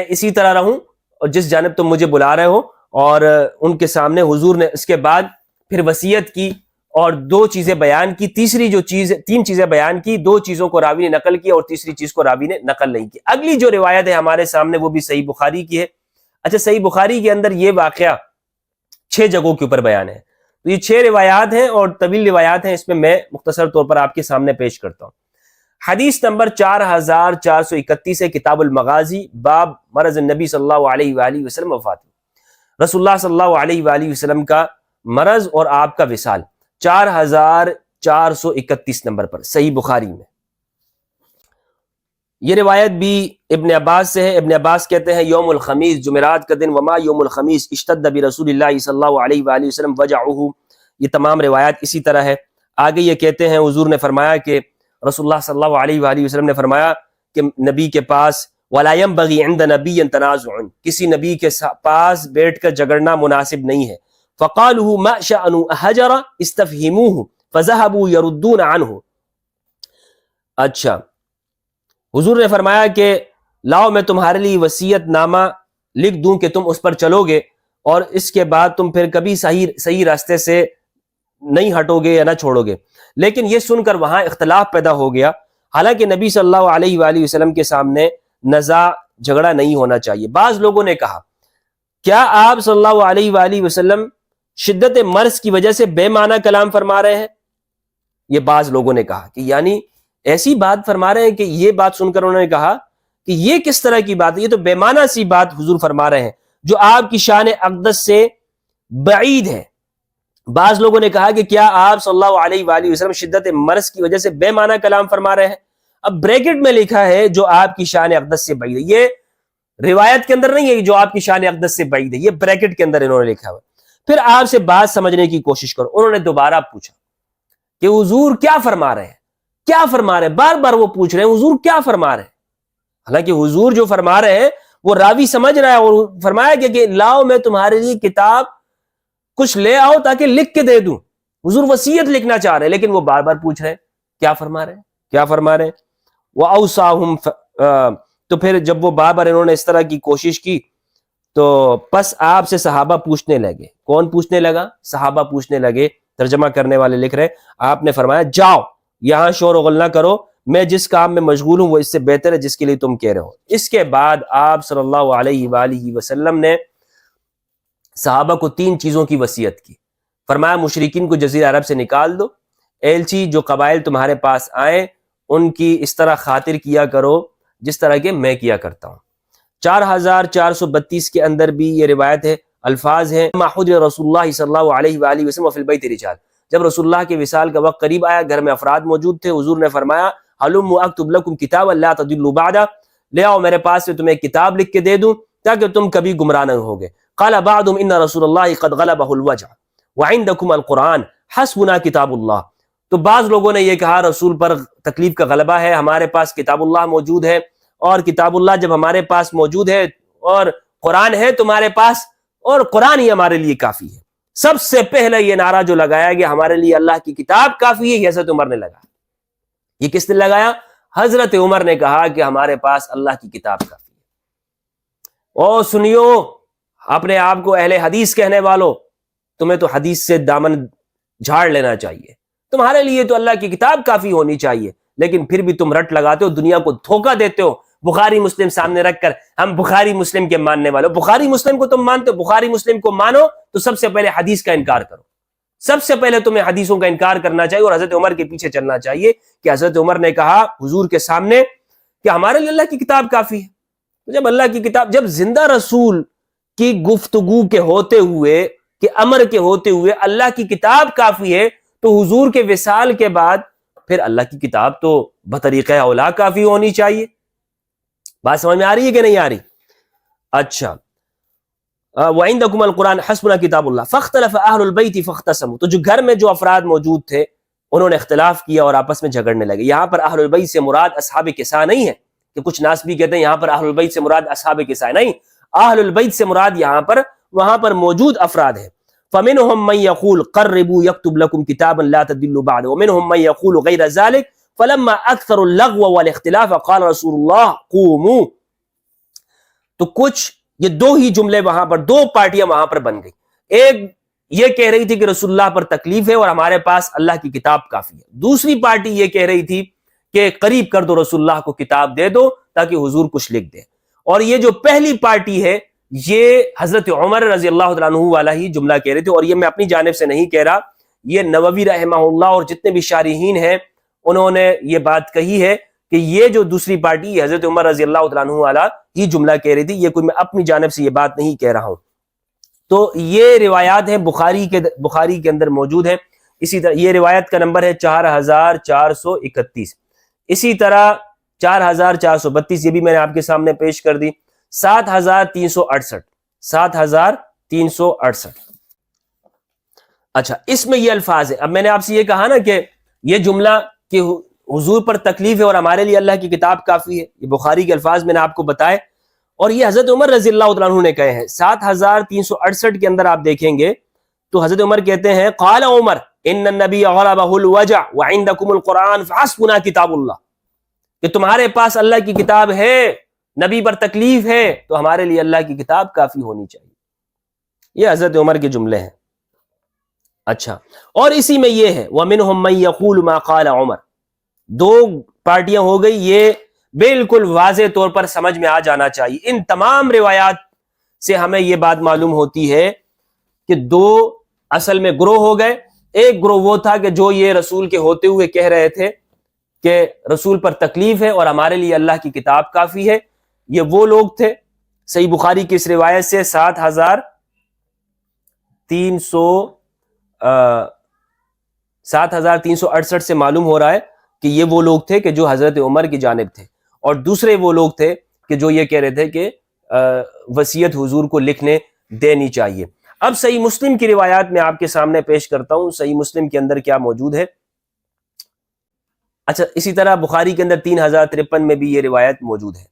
اسی طرح رہوں اور جس جانب تم مجھے بلا رہے ہو۔ اور ان کے سامنے حضور نے اس کے بعد پھر وصیت کی اور دو چیزیں بیان کی، تین چیزیں بیان کی، دو چیزوں کو راوی نے نقل کی اور تیسری چیز کو راوی نے نقل نہیں کی۔ اگلی جو روایت ہے ہمارے سامنے وہ بھی صحیح بخاری کی ہے۔ اچھا، صحیح بخاری کے اندر یہ واقعہ 6 جگہوں کے اوپر بیان ہے، تو یہ 6 روایات ہیں اور طویل روایات ہیں، اس میں مختصر طور پر آپ کے سامنے پیش کرتا ہوں۔ حدیث نمبر 4431 ہے، کتاب المغازی، باب مرض النبی صلی اللہ علیہ وآلہ وسلم وفات، رسول اللہ صلی اللہ علیہ وآلہ وسلم کا مرض اور آپ کا وصال، 4431 نمبر پر صحیح بخاری میں۔ یہ روایت بھی ابن عباس سے ہے۔ ابن عباس کہتے ہیں یوم الخمیس، جمعرات کا دن، وما یوم الخمیس اشتد برسول اللہ صلی اللہ علیہ وآلہ وسلم وجعہ، یہ تمام روایات اسی طرح ہے۔ آگے یہ کہتے ہیں حضور نے فرمایا کہ رسول اللہ صلی اللہ علیہ وآلہ وسلم نے فرمایا کہ نبی کے پاس وَلَا يَنْبَغِي عِنْدَ نَبِيٍّ تَنَازُعٌ، کسی نبی کے پاس بیٹھ کر جھگڑنا مناسب نہیں ہے۔ فَقَالُهُ مَا شَأْنُ أَحَجَرَ اسْتَفْهِمُوهُ فَذَهَبُوا يَرُدُّونَ عَنْهُ۔ اچھا، حضور نے فرمایا کہ لاؤ میں تمہارے لیے وصیت نامہ لکھ دوں کہ تم اس پر چلو گے اور اس کے بعد تم پھر کبھی صحیح راستے سے نہیں ہٹو گے یا نہ چھوڑو گے۔ لیکن یہ سن کر وہاں اختلاف پیدا ہو گیا، حالانکہ نبی صلی اللہ علیہ وآلہ وسلم کے سامنے نزاع جھگڑا نہیں ہونا چاہیے۔ بعض لوگوں نے کہا کیا آپ صلی اللہ علیہ وآلہ وسلم شدت مرض کی وجہ سے بے معنی کلام فرما رہے ہیں؟ یہ بعض لوگوں نے کہا کہ یعنی ایسی بات فرما رہے ہیں کہ یہ بات سن کر انہوں نے کہا کہ یہ کس طرح کی بات ہے، یہ تو بے معنی سی بات حضور فرما رہے ہیں جو آپ کی شان اقدس سے بعید ہے۔ بعض لوگوں نے کہا کہ کیا آپ صلی اللہ علیہ وآلہ وسلم شدت مرض کی وجہ سے بے معنی کلام فرما رہے ہیں؟ اب بریکٹ میں لکھا ہے جو آپ کی شان اقدس سے بعید ہے، یہ روایت کے اندر نہیں ہے جو آپ کی شان اقدس سے بعید ہے، یہ بریکٹ کے اندر انہوں نے لکھا ہوا۔ پھر آپ سے بات سمجھنے کی کوشش کرو، انہوں نے دوبارہ پوچھا کہ حضور کیا فرما رہے ہیں، کیا فرما رہے ہیں، بار بار وہ پوچھ رہے ہیں حضور کیا فرما رہے ہیں، حالانکہ حضور جو فرما رہے ہیں وہ راوی سمجھ رہا ہے، اور فرمایا کہ لاؤ میں تمہارے لیے کتاب کچھ لے آؤ تاکہ لکھ کے دے دوں۔ حضور وصیت لکھنا چاہ رہے ہیں لیکن وہ بار بار پوچھ رہے ہیں کیا فرما رہے ہیں، کیا فرما رہے ہیں۔ وَأَوْصَاهُمْ، تو پھر جب وہ بار بار انہوں نے اس طرح کی کوشش کی تو پس آپ سے صحابہ پوچھنے لگے۔ کون پوچھنے لگا؟ صحابہ پوچھنے لگے۔ ترجمہ کرنے والے لکھ رہے آپ نے فرمایا جاؤ یہاں شور و غل نہ کرو، میں جس کام میں مشغول ہوں وہ اس سے بہتر ہے جس کے لیے تم کہہ رہے ہو۔ اس کے بعد آپ صلی اللہ علیہ وآلہ وسلم نے صحابہ کو 3 چیزوں کی وصیت کی۔ فرمایا مشرکین کو جزیرہ عرب سے نکال دو، ایلچی جو قبائل تمہارے پاس آئیں ان کی اس طرح خاطر کیا کرو جس طرح کہ میں کیا کرتا ہوں۔ 4432 کے اندر بھی یہ روایت ہے، الفاظ ہیں ما حضر رسول اللہ صلی اللہ علیہ وآلہ وسلم وفی البیت رجال، جب رسول اللہ کے وصال کا وقت قریب آیا گھر میں افراد موجود تھے، حضور نے فرمایا حلم اکتب لکم کتابا لا تضلوا بعدا، لے آؤ میرے پاس سے تمہیں کتاب لکھ کے دے دوں تاکہ تم کبھی گمراہ نہ ہوگے۔ قال بعضهم ان رسول اللہ قد غلبه الوجع وعندكم القرآن حسبنا کتاب اللہ، تو بعض لوگوں نے یہ کہا رسول پر تکلیف کا غلبہ ہے، ہمارے پاس کتاب اللہ موجود ہے، اور کتاب اللہ جب ہمارے پاس موجود ہے اور قرآن ہے تمہارے پاس اور قرآن ہی ہمارے لیے کافی ہے۔ سب سے پہلے یہ نعرہ جو لگایا گیا ہمارے لیے اللہ کی کتاب کافی ہے، یہ حضرت عمر نے لگایا۔ یہ کس نے لگایا؟ حضرت عمر نے کہا کہ ہمارے پاس اللہ کی کتاب کافی ہے۔ او سنیو، اپنے آپ کو اہل حدیث کہنے والو، تمہیں تو حدیث سے دامن جھاڑ لینا چاہیے. تمہارے لیے تو اللہ کی کتاب کافی ہونی چاہیے, لیکن پھر بھی تم رٹ لگاتے ہو, دنیا کو دھوکہ دیتے ہو. بخاری مسلم سامنے رکھ کر ہم بخاری مسلم کے ماننے والے ہو. بخاری مسلم کو تم مانتے ہو, بخاری مسلم کو مانو تو سب سے پہلے حدیث کا انکار کرو. سب سے پہلے تمہیں حدیثوں کا انکار کرنا چاہیے اور حضرت عمر کے پیچھے چلنا چاہیے کہ حضرت عمر نے کہا حضور کے سامنے کہ ہمارے لیے اللہ کی کتاب کافی ہے. جب اللہ کی کتاب, جب زندہ رسول کی گفتگو کے ہوتے ہوئے, کہ امر کے ہوتے ہوئے اللہ کی کتاب کافی ہے, تو حضور کے وصال کے بعد پھر اللہ کی کتاب تو بطریقہ اولا کافی ہونی چاہیے. بات سمجھ میں آ رہی ہے کہ نہیں آ رہی؟ اچھا, وَعِنْدَكُمَ الْقُرْآنُ حَسْبُنَا كِتَابُ اللَّهِ فَاخْتَلَفَ أَهْلُ الْبَيْتِ فَاخْتَصَمُوا. تو جو گھر میں جو افراد موجود تھے انہوں نے اختلاف کیا اور آپس میں جھگڑنے لگے. یہاں پر اہل البیت سے مراد اصحاب کساء نہیں ہے کہ کچھ ناس بھی کہتے ہیں یہاں پر اہل البیت سے مراد اصحاب کساء, نہیں, اہل البیت سے مراد یہاں پر وہاں پر موجود افراد ہیں. فَمِنْهُمْ مَنْ يَقُولُ قَرِّبُوا يَكْتُبْ لَكُمْ كِتَابًا لَا تَضِلُّوا بَعْدَهُ وَمِنْهُمْ مَنْ يَقُولُ غَيْرَ ذَلِكَ فَلَمَّا أَكْثَرُوا اللَّغْوَ وَالِاخْتِلَافَ قَالَ رَسُولُ اللَّهِ قُومُوا. تو کچھ یہ دو ہی جملے وہاں پر, دو پارٹیاں وہاں پر بن گئی. ایک یہ کہہ رہی تھی کہ رسول اللہ پر تکلیف ہے اور ہمارے پاس اللہ کی کتاب کافی ہے. دوسری پارٹی یہ کہہ رہی تھی کہ قریب کر دو, رسول اللہ کو کتاب دے دو تاکہ حضور کچھ لکھ دے. اور یہ جو پہلی پارٹی ہے یہ حضرت عمر رضی اللہ عنہ والا ہی جملہ کہہ رہے تھے. اور یہ میں اپنی جانب سے نہیں کہہ رہا, یہ نووی رحمہ اللہ اور جتنے بھی شارحین ہیں انہوں نے یہ بات کہی ہے کہ یہ جو دوسری پارٹی حضرت عمر رضی اللہ عنہ والا ہی جملہ کہہ رہی تھی. یہ کوئی میں اپنی جانب سے یہ بات نہیں کہہ رہا ہوں. تو یہ روایات ہیں بخاری کے اندر موجود ہیں. اسی طرح یہ روایت کا نمبر ہے 4431. اسی طرح 4432 یہ بھی میں نے آپ کے سامنے پیش کر دی. 7368. اچھا, اس میں یہ الفاظ ہے. اب میں نے آپ سے یہ کہا نا کہ یہ جملہ کہ حضور پر تکلیف ہے اور ہمارے لیے اللہ کی کتاب کافی ہے, یہ بخاری کے الفاظ میں نے آپ کو بتائے اور یہ حضرت عمر رضی اللہ عنہ نے کہے ہیں. 7368 کے اندر آپ دیکھیں گے تو حضرت عمر کہتے ہیں قال عمر ان النبی غلبہ الوجع وعندکم القرآن فحسبنا کتاب اللہ, کہ تمہارے پاس اللہ کی کتاب ہے, نبی پر تکلیف ہے تو ہمارے لیے اللہ کی کتاب کافی ہونی چاہیے. یہ حضرت عمر کے جملے ہیں. اچھا, اور اسی میں یہ ہے وَمِنْهُمْ مَنْ يَقُولُ مَا قَالَ عمر. دو پارٹیاں ہو گئی. یہ بالکل واضح طور پر سمجھ میں آ جانا چاہیے. ان تمام روایات سے ہمیں یہ بات معلوم ہوتی ہے کہ دو اصل میں گروہ ہو گئے. ایک گروہ وہ تھا کہ جو یہ رسول کے ہوتے ہوئے کہہ رہے تھے کہ رسول پر تکلیف ہے اور ہمارے لیے اللہ کی کتاب کافی ہے. یہ وہ لوگ تھے. صحیح بخاری کی اس روایت سے 7368 سے معلوم ہو رہا ہے کہ یہ وہ لوگ تھے کہ جو حضرت عمر کی جانب تھے, اور دوسرے وہ لوگ تھے کہ جو یہ کہہ رہے تھے کہ وصیت حضور کو لکھنے دینی چاہیے. اب صحیح مسلم کی روایات میں آپ کے سامنے پیش کرتا ہوں. صحیح مسلم کے اندر کیا موجود ہے. اچھا, اسی طرح بخاری کے اندر 3053 میں بھی یہ روایت موجود ہے.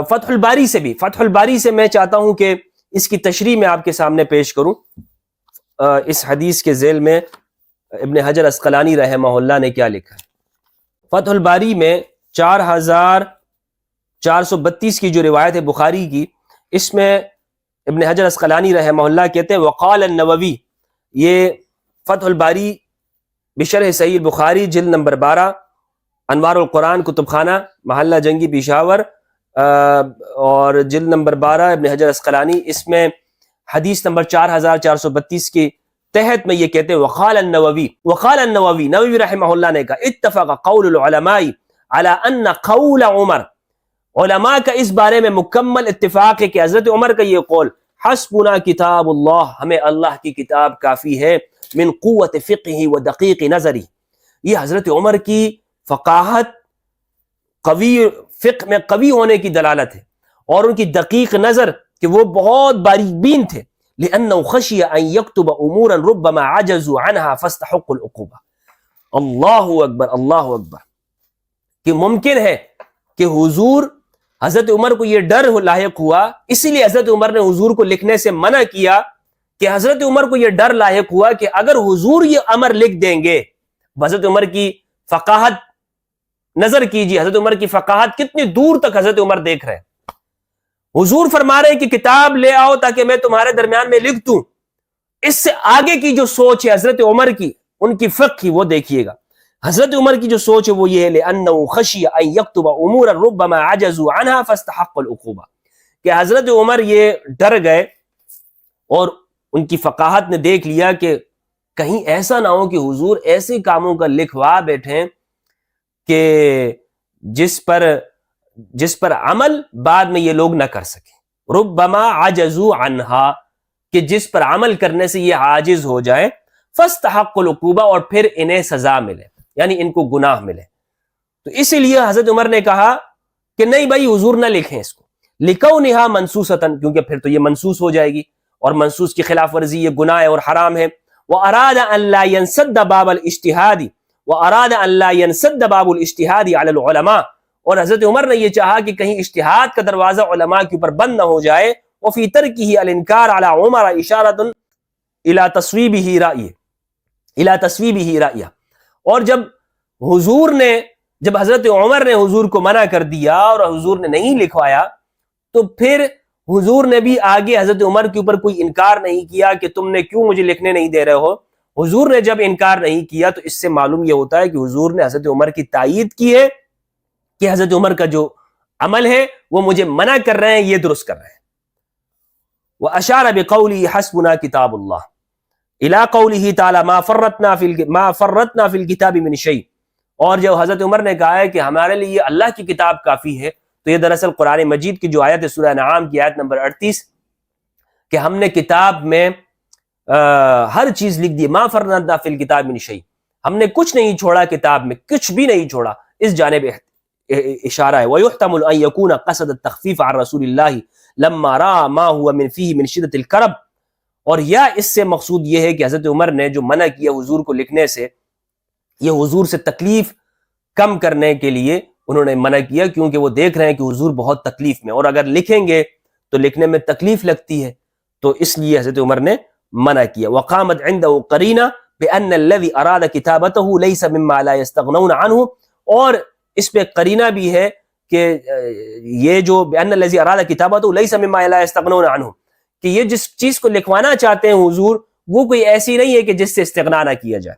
فتح الباری سے بھی, فتح الباری سے میں چاہتا ہوں کہ اس کی تشریح میں آپ کے سامنے پیش کروں. اس حدیث کے ذیل میں ابن حجر عسقلانی رحمہ اللہ نے کیا لکھا ہے. فتح الباری میں 4432 کی جو روایت ہے بخاری کی, اس میں ابن حجر عسقلانی رحمہ اللہ کہتے ہیں وقال النووی. یہ فتح الباری بشرح صحیح بخاری جلد نمبر 12 انوار القرآن کتب خانہ محلہ جنگی پشاور اور جلد نمبر 12 ابن حجر عسقلانی, اس میں حدیث نمبر 4432 کی تحت میں یہ کہتے ہیں وقال النووی نووی رحمہ اللہ نے کہا اتفق قول العلماء على ان قول عمر, علماء کا اس بارے میں مکمل اتفاق ہے کہ حضرت عمر کا یہ قول حسبنا کتاب اللہ, ہمیں اللہ کی کتاب کافی ہے, من قوت فقہ و دقیق نظری. یہ حضرت عمر کی فقاہت, قوی فقہ میں قوی ہونے کی دلالت ہے, اور ان کی دقیق نظر کہ وہ بہت باریک بین تھے. لأنه خشی ان یکتب امورا ربما عجزوا عنها فاستحقوا العقوبہ. اللہ اکبر, اللہ اکبر. کہ ممکن ہے کہ حضرت عمر کو یہ ڈر لاحق ہوا, اسی لیے حضرت عمر نے حضور کو لکھنے سے منع کیا, کہ حضرت عمر کو یہ ڈر لاحق ہوا کہ اگر حضور یہ امر لکھ دیں گے. حضرت عمر کی فقاہت نظر کیجیے, حضرت عمر کی فقاہت کتنی دور تک حضرت عمر دیکھ رہے ہیں. حضور فرما رہے ہیں کہ کتاب لے آؤ تاکہ میں تمہارے درمیان میں لکھ دوں. اس سے آگے کی جو سوچ ہے حضرت عمر کی، ان کی فقہ کی، وہ دیکھیے گا۔ حضرت عمر کی جو سوچ ہے وہ یہ ہے لأنه خشی ان يكتب امورا ربما عجزوا عنها فاستحق العقوبہ، کہ حضرت عمر یہ ڈر گئے اور ان کی فقاہت نے دیکھ لیا کہ کہیں ایسا نہ ہو کہ حضور ایسے کاموں کا لکھوا بیٹھیں کہ جس پر عمل بعد میں یہ لوگ نہ کر سکیں، ربما عجزوا عنها، کہ جس پر عمل کرنے سے یہ عاجز ہو جائے، فاستحق العقوبہ، اور پھر انہیں سزا ملے، یعنی ان کو گناہ ملے۔ تو اسی لیے حضرت عمر نے کہا کہ نہیں بھائی حضور نہ لکھیں اس کو، لکونھا منسوسۃ، کیونکہ پھر تو یہ منسوس ہو جائے گی، اور منسوس کی خلاف ورزی یہ گناہ ہے اور حرام ہے۔ واراد ان لا ينسد باب الاجتہاد، واراد ان لا ينسد باب الاجتہاد علی العلماء، اور حضرت عمر نے یہ چاہا کہ کہیں اجتہاد کا دروازہ علماء کے اوپر بند نہ ہو جائے۔ وفی ترکہ الانکار علی عمر اشارۃ الی تصویبہ رأیہ، اور جب حضرت عمر نے حضور کو منع کر دیا اور حضور نے نہیں لکھوایا، تو پھر حضور نے بھی آگے حضرت عمر کے اوپر کوئی انکار نہیں کیا کہ تم نے کیوں مجھے لکھنے نہیں دے رہے ہو۔ حضور نے جب انکار نہیں کیا تو اس سے معلوم یہ ہوتا ہے کہ حضور نے حضرت عمر کی تائید کی ہے کہ حضرت عمر کا جو عمل ہے وہ مجھے منع کر رہے ہیں، یہ درست کر رہے ہیں۔ وَأَشَارَ بِقَوْلِهِ حَسْبُنَا کتاب اللہ إِلَىٰ قَوْلِهِ تَعَالَىٰ مَا فَرَّطْنَا فِي الْكِتَابِ مِنْ شَيْءٍ، اور جب حضرت عمر نے کہا ہے کہ ہمارے لیے اللہ کی کتاب کافی ہے، تو یہ دراصل قرآن مجید کی جو آیت ہے سورہ انعام کی آیت نمبر 38، کہ ہم نے کتاب میں ہر چیز لکھ دی، ما فرطنا فی الکتاب من شیء، ہم نے کچھ نہیں چھوڑا کتاب میں، کچھ بھی نہیں چھوڑا، اس جانب اشارہ ہے۔ وَيُحْتَمُلُ أَن يَكُونَ قَصَدَ التَّخْفِيفَ عَنْ رَسُولِ اللَّهِ لَمَّا رَأَىٰ مَا هُوَ مِنْ فِيهِ مِنْ شِدَّةِ الْكَرْبِ، اور یا اس سے مقصود یہ ہے کہ حضرت عمر نے جو منع کیا حضور کو لکھنے سے، یہ حضور سے تکلیف کم کرنے کے لیے انہوں نے منع کیا، کیونکہ وہ دیکھ رہے ہیں کہ حضور بہت تکلیف میں، اور اگر لکھیں گے تو لکھنے میں تکلیف لگتی ہے، تو اس لیے حضرت عمر نے منع کیا۔ وقامت عنده قرینہ بأن الذي اراد کتابته ليس مما لا يستغنون عنه، اور اس پہ قرینہ بھی ہے کہ یہ جو بأن الذي اراد کتابته ليس مما لا يستغنون عنه، کہ یہ جس چیز کو لکھوانا چاہتے ہیں حضور، وہ کوئی ایسی نہیں ہے کہ جس سے استغنا نہ کیا جائے۔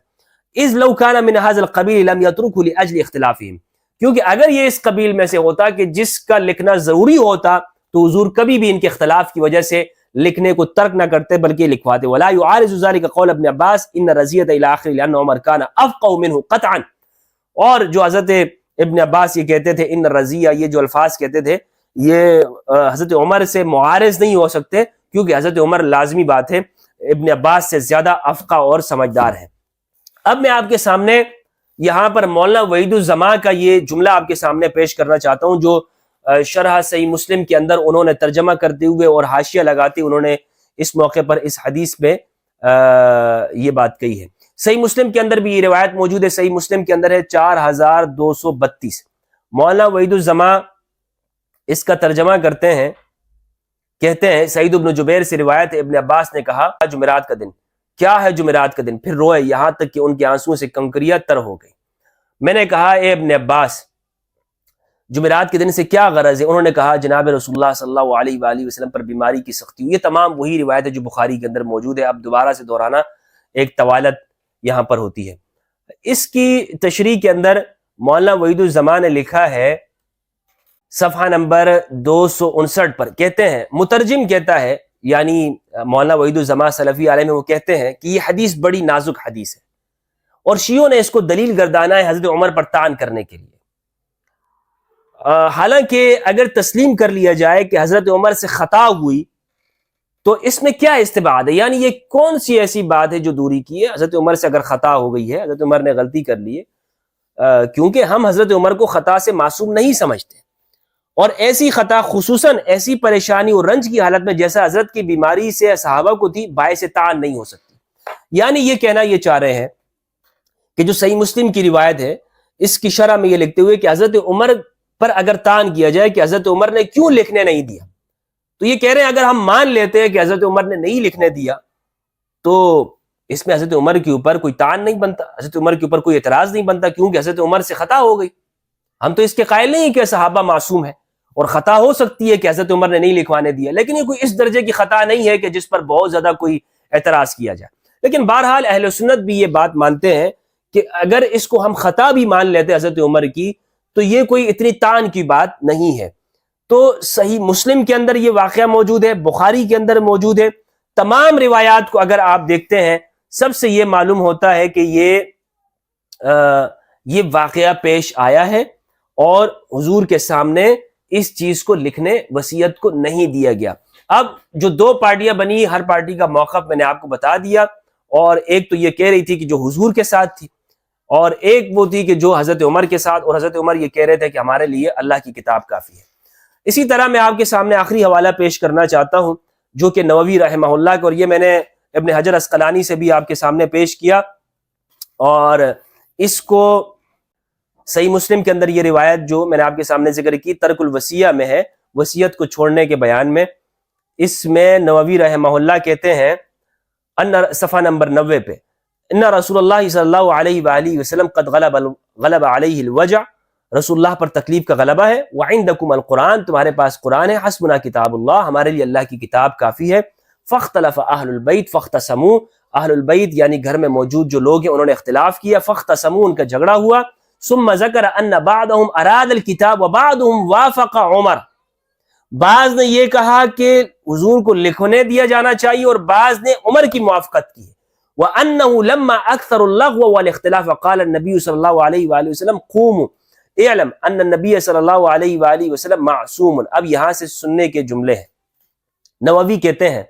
اذ لو كان من هذا القبيل لم يتركه لاجل اختلافهم، کیونکہ اگر یہ اس قبیل میں سے ہوتا کہ جس کا لکھنا ضروری ہوتا تو حضور کبھی بھی ان کے اختلاف کی وجہ سے لکھنے کو ترک نہ کرتے بلکہ لکھواتے۔ ولا يعارض ذلك قول ابن عباس ان رضیۃ الى اخر لان عمر كان افقه منه قطعا، اور جو حضرت ابن عباس یہ کہتے تھے ان رضیہ، یہ جو الفاظ کہتے تھے یہ حضرت عمر سے معارض نہیں ہو سکتے، کیونکہ حضرت عمر لازمی بات ہے ابن عباس سے زیادہ افقہ اور سمجھدار ہیں۔ اب میں آپ کے سامنے یہاں پر مولانا وحید الزماں کا یہ جملہ آپ کے سامنے پیش کرنا چاہتا ہوں، جو شرح صحیح مسلم کے اندر انہوں نے ترجمہ کرتے ہوئے اور حاشیہ لگاتے انہوں نے اس موقع پر اس حدیث میں یہ بات کہی ہے۔ صحیح مسلم کے اندر بھی یہ روایت موجود ہے، صحیح مسلم کے اندر ہے 4232۔ مولانا وحید الزماں اس کا ترجمہ کرتے ہیں، کہتے ہیں سعید بن جبیر سے روایت ہے، ابن عباس نے کہا جمعرات کا دن، کیا ہے جمعرات کا دن؟ پھر روئے یہاں تک کہ ان کے آنسوؤں سے کنکریاں تر ہو گئی۔ میں نے کہا اے ابن عباس جمعرات کے دن سے کیا غرض ہے؟ انہوں نے کہا جناب رسول اللہ صلی اللہ علیہ وآلہ وسلم پر بیماری کی سختی ہوئی۔ یہ تمام وہی روایت ہے جو بخاری کے اندر موجود ہے، اب دوبارہ سے دہرانا ایک طوالت یہاں پر ہوتی ہے۔ اس کی تشریح کے اندر مولانا وحید الزماں نے لکھا ہے صفحہ نمبر 259 پر، کہتے ہیں مترجم کہتا ہے، یعنی مولانا وحید الزماں سلفی علیہ میں، وہ کہتے ہیں کہ یہ حدیث بڑی نازک حدیث ہے اور شیعوں نے اس کو دلیل گردانا ہے حضرت عمر پر طعن کرنے کے لیے۔ حالانکہ اگر تسلیم کر لیا جائے کہ حضرت عمر سے خطا ہوئی تو اس میں کیا استبعاد ہے؟ یعنی یہ کون سی ایسی بات ہے جو دوری کی ہے؟ حضرت عمر سے اگر خطا ہو گئی ہے، حضرت عمر نے غلطی کر لی ہے، کیونکہ ہم حضرت عمر کو خطا سے معصوم نہیں سمجھتے، اور ایسی خطا خصوصاً ایسی پریشانی اور رنج کی حالت میں جیسا حضرت کی بیماری سے صحابہ کو تھی باعث طعن نہیں ہو سکتی۔ یعنی یہ کہنا یہ چاہ رہے ہیں کہ جو صحیح مسلم کی روایت ہے اس کی شرح میں یہ لکھتے ہوئے کہ حضرت عمر پر اگر طعن کیا جائے کہ حضرت عمر نے کیوں لکھنے نہیں دیا، تو یہ کہہ رہے ہیں اگر ہم مان لیتے ہیں کہ حضرت عمر نے نہیں لکھنے دیا تو اس میں حضرت عمر کے اوپر کوئی طعن نہیں بنتا، حضرت عمر کے اوپر کوئی اعتراض نہیں بنتا، کیونکہ حضرت عمر سے خطا ہو گئی۔ ہم تو اس کے قائل نہیں کہ صحابہ معصوم ہیں اور خطا ہو سکتی ہے کہ حضرت عمر نے نہیں لکھوانے دیا، لیکن یہ کوئی اس درجے کی خطا نہیں ہے کہ جس پر بہت زیادہ کوئی اعتراض کیا جائے. لیکن بہرحال اہل سنت بھی یہ بات مانتے ہیں کہ اگر اس کو ہم خطا بھی مان لیتے حضرت عمر کی تو یہ کوئی اتنی تان کی بات نہیں ہے. تو صحیح مسلم کے اندر یہ واقعہ موجود ہے, بخاری کے اندر موجود ہے. تمام روایات کو اگر آپ دیکھتے ہیں سب سے یہ معلوم ہوتا ہے کہ یہ واقعہ پیش آیا ہے اور حضور کے سامنے اس چیز کو لکھنے وصیت کو نہیں دیا گیا. اب جو دو پارٹیاں بنی, ہر پارٹی کا موقف میں نے آپ کو بتا دیا, اور ایک تو یہ کہہ رہی تھی کہ جو حضور کے ساتھ تھی, اور ایک وہ تھی کہ جو حضرت عمر کے ساتھ, اور حضرت عمر یہ کہہ رہے تھے کہ ہمارے لیے اللہ کی کتاب کافی ہے. اسی طرح میں آپ کے سامنے آخری حوالہ پیش کرنا چاہتا ہوں جو کہ نووی رحمہ اللہ کا, اور یہ میں نے ابن حجر عسقلانی سے بھی آپ کے سامنے پیش کیا, اور اس کو صحیح مسلم کے اندر یہ روایت جو میں نے آپ کے سامنے ذکر کی ترک الوصیہ میں ہے, وصیت کو چھوڑنے کے بیان میں. اس میں نووی رحمہ اللہ کہتے ہیں صفحہ نمبر 90 پہ, ان رسول اللہ صلی اللہ علیہ وآلہ وسلم قد غلب علیہ الوجع, رسول اللہ پر تکلیف کا غلبہ ہے. وعندکم القرآن, تمہارے پاس قرآن ہے. حسبنا کتاب اللہ, ہمارے لیے اللہ کی کتاب کافی ہے. فاختلف اہل البیت فاختصموا, اہل البیت یعنی گھر میں موجود جو لوگ ہیں انہوں نے اختلاف کیا. فاختصموا, ان کا جھگڑا ہوا. ثم ذکر ان بعضهم اراد الکتاب وبعضهم وافق عمر, بعض نے یہ کہا کہ حضور کو لکھنے دیا جانا چاہیے اور بعض نے عمر کی موافقت کی. وانه لما اکثر اللغو والاختلاف قال النبي صلی اللہ علیہ وآلہ وسلم قوموا اعلم ان النبی صلی اللہ علیہ وآلہ وسلم معصوم. اب یہاں سے سننے کے جملے ہیں. نووی کہتے ہیں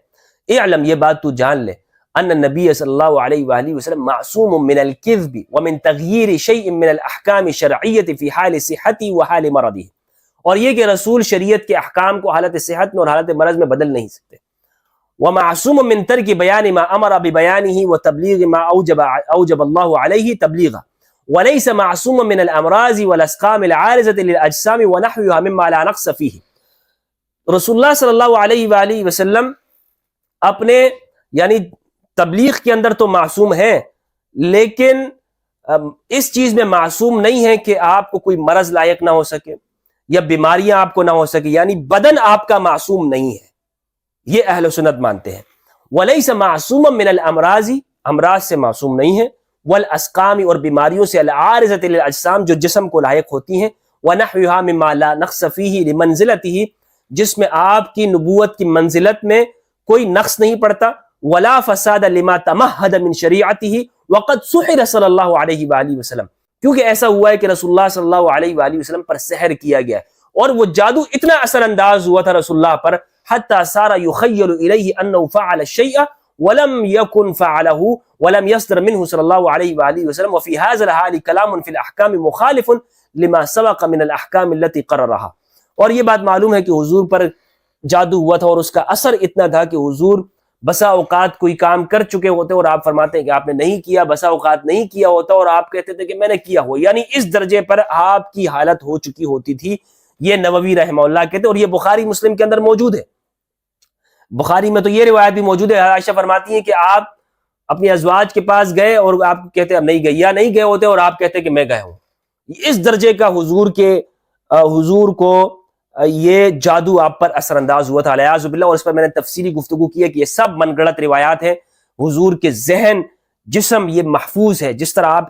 اعلم, یہ بات تو جان لے, ان النبی صلی اللہ علیہ وآلہ وسلم معصوم من الكذب ومن تغییر شیء من الاحکام الشرعیۃ فی حال صحتی وحال مرضی, اور یہ کہ رسول شریعت کے احکام کو حالت صحت میں اور حالت مرض میں بدل نہیں سکتے. ومعصوم من ترک بیان ما امر ببیانہ وتبلیغ ما اوجب اللہ علیہ تبلیغہ, وليس معصوما من الامراض والاسقام العارضة للاجسام ونحوها مما لا نقص فيه. رسول اللہ صلی اللہ علیہ وآلہ وسلم اپنے یعنی تبلیغ کے اندر تو معصوم ہیں, لیکن اس چیز میں معصوم نہیں ہے کہ آپ کو کوئی مرض لاحق نہ ہو سکے یا بیماریاں آپ کو نہ ہو سکے, یعنی بدن آپ کا معصوم نہیں ہے, یہ اہل سنت مانتے ہیں. ولیس معصوما من الامراض, امراض سے معصوم نہیں ہے. والاسقام, اور بیماریوں سے, العارضۃ للاجسام, جو جسم کو لاحق ہوتی ہیں. ونحوها مما لا نقص فيه لمنزلته, جس میں آپ کی نبوت کی منزلت میں کوئی نقص نہیں پڑتا. ولا فساد لما تمہد من شریعته وقد سحر صلی اللہ علیہ وآلہ وسلم, کیونکہ ایسا ہوا ہے کہ رسول اللہ صلی اللہ علیہ وآلہ وسلم پر سحر کیا گیا ہے, اور وہ جادو اتنا اثر انداز ہوا تھا رسول اللہ پر, حتی صار یخیل الیہ انہ فعل الشیء ولم یکن فعلہ ولم یصدر منہ صلی اللہ علیہ وآلہ وسلم. وفی هذا الحال کلام فی الاحکام مخالف لما سبق من الاحکام التي قررها, اور یہ بات معلوم ہے کہ حضور پر جادو ہوا تھا اور اس کا اثر اتنا تھا کہ حضور بسا اوقات کوئی کام کر چکے ہوتے اور آپ فرماتے ہیں کہ آپ نے نہیں کیا, بسا اوقات نہیں کیا ہوتا اور آپ کہتے تھے کہ میں نے کیا ہوا, یعنی اس درجے پر آپ کی حالت ہو چکی ہوتی تھی. یہ نووی رحمہ اللہ کہتے, اور یہ بخاری مسلم کے اندر موجود ہے. بخاری میں تو یہ روایت بھی موجود ہے, عائشہ فرماتی ہیں کہ آپ اپنی ازواج کے پاس گئے اور آپ کہتے اب نہیں گئے, یا نہیں گئے ہوتے اور آپ کہتے کہ میں گئے ہوں. اس درجے کا حضور کو یہ جادو آپ پر اثر انداز ہوا تھا والعیاذ باللہ. اور اس پر میں نے تفصیلی گفتگو کی ہے کہ یہ سب من گڑت روایات ہیں. حضور کے ذہن, جسم یہ محفوظ ہے, جس طرح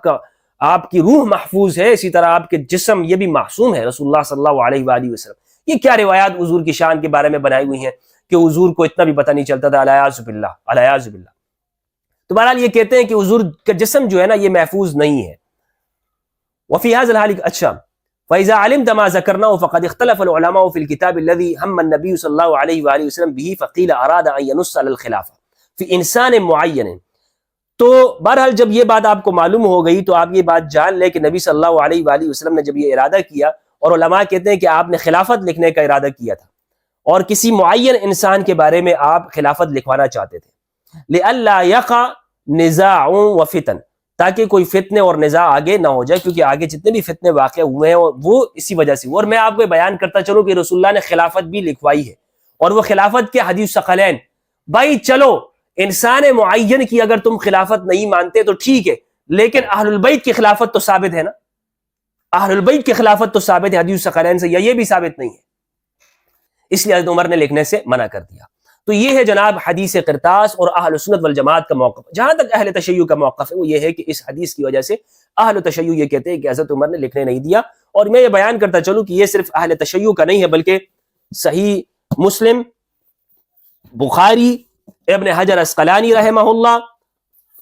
آپ کی روح محفوظ ہے اسی طرح آپ کے جسم یہ بھی معصوم ہے. رسول اللہ صلی اللہ علیہ وآلہ وسلم, یہ کیا روایات حضور کی شان کے بارے میں بنائی ہوئی ہیں کہ حضور کو اتنا بھی پتہ نہیں چلتا تھا, والعیاذ باللہ والعیاذ باللہ. تو بہرحال یہ کہتے ہیں کہ حضور کا جسم جو ہے نا یہ محفوظ نہیں ہے. وفی هذا الحال, اچھا, فإذا علمت ما ذكرناه فقد اختلف العلماء في الكتاب الذي هم النبي صلى الله عليه وآله وسلم به فقيل أراد أن ينص على الخلافة في إنسان معين. تو بہرحال جب یہ بات آپ کو معلوم ہو گئی تو آپ یہ بات جان لیں کہ نبی صلی اللہ علیہ وآلہ وسلم نے جب یہ ارادہ کیا, اور علماء کہتے ہیں کہ آپ نے خلافت لکھنے کا ارادہ کیا تھا اور کسی معین انسان کے بارے میں آپ خلافت لکھوانا چاہتے تھے. لئلا يقع نزاع وفتن, تاکہ کوئی فتنے اور نزاع آگے نہ ہو جائے, کیونکہ آگے جتنے بھی فتنے واقع ہوئے ہیں وہ اسی وجہ سے. اور میں آپ کو بیان کرتا چلوں کہ رسول اللہ نے خلافت بھی لکھوائی ہے, اور وہ خلافت کے حدیث ثقلین. بھائی چلو انسان معین کی اگر تم خلافت نہیں مانتے تو ٹھیک ہے, لیکن اہل البیت کی خلافت تو ثابت ہے نا, اہل البیت کی خلافت تو ثابت ہے حدیث ثقلین سے, یا یہ بھی ثابت نہیں ہے. اس لیے حضرت عمر نے لکھنے سے منع کر دیا. تو یہ ہے جناب حدیث قرطاس اور اہل سنت والجماعت کا موقف۔ جہاں تک اہل تشیع کا موقف ہے وہ یہ ہے کہ اس حدیث کی وجہ سے اہل تشیع یہ کہتے ہیں کہ حضرت عمر نے لکھنے نہیں دیا، اور میں یہ بیان کرتا چلوں کہ یہ صرف اہل تشیع کا نہیں ہے، بلکہ صحیح مسلم، بخاری، ابن حجر اسقلانی رحمہ اللہ،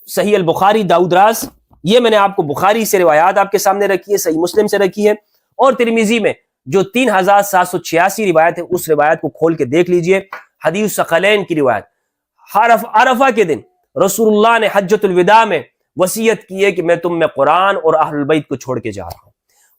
صحیح البخاری، داؤد راس، یہ میں نے آپ کو بخاری سے روایات آپ کے سامنے رکھی ہے، صحیح مسلم سے رکھی ہے، اور ترمذی میں جو 3786 روایت ہے اس روایت کو کھول کے دیکھ لیجئے، حدیث ثقلین کی روایت۔ عرفہ کے دن رسول اللہ نے حجۃ الوداع میں وصیت کی ہے کہ میں تم میں قرآن اور اہل البیت کو چھوڑ کے جا رہا ہوں۔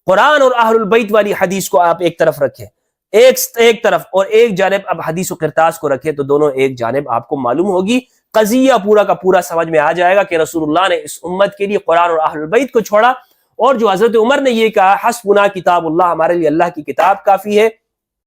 قرآن اور اہل البیت والی حدیث کو آپ ایک طرف رکھیں، ایک طرف، اور ایک جانب اب حدیث و قرطاس کو رکھیں، تو دونوں ایک جانب آپ کو معلوم ہوگی، قضیہ پورا کا پورا سمجھ میں آ جائے گا کہ رسول اللہ نے اس امت کے لیے قرآن اور اہل البیت کو چھوڑا، اور جو حضرت عمر نے یہ کہا حسبنا کتاب اللہ، ہمارے لیے اللہ کی کتاب کافی ہے،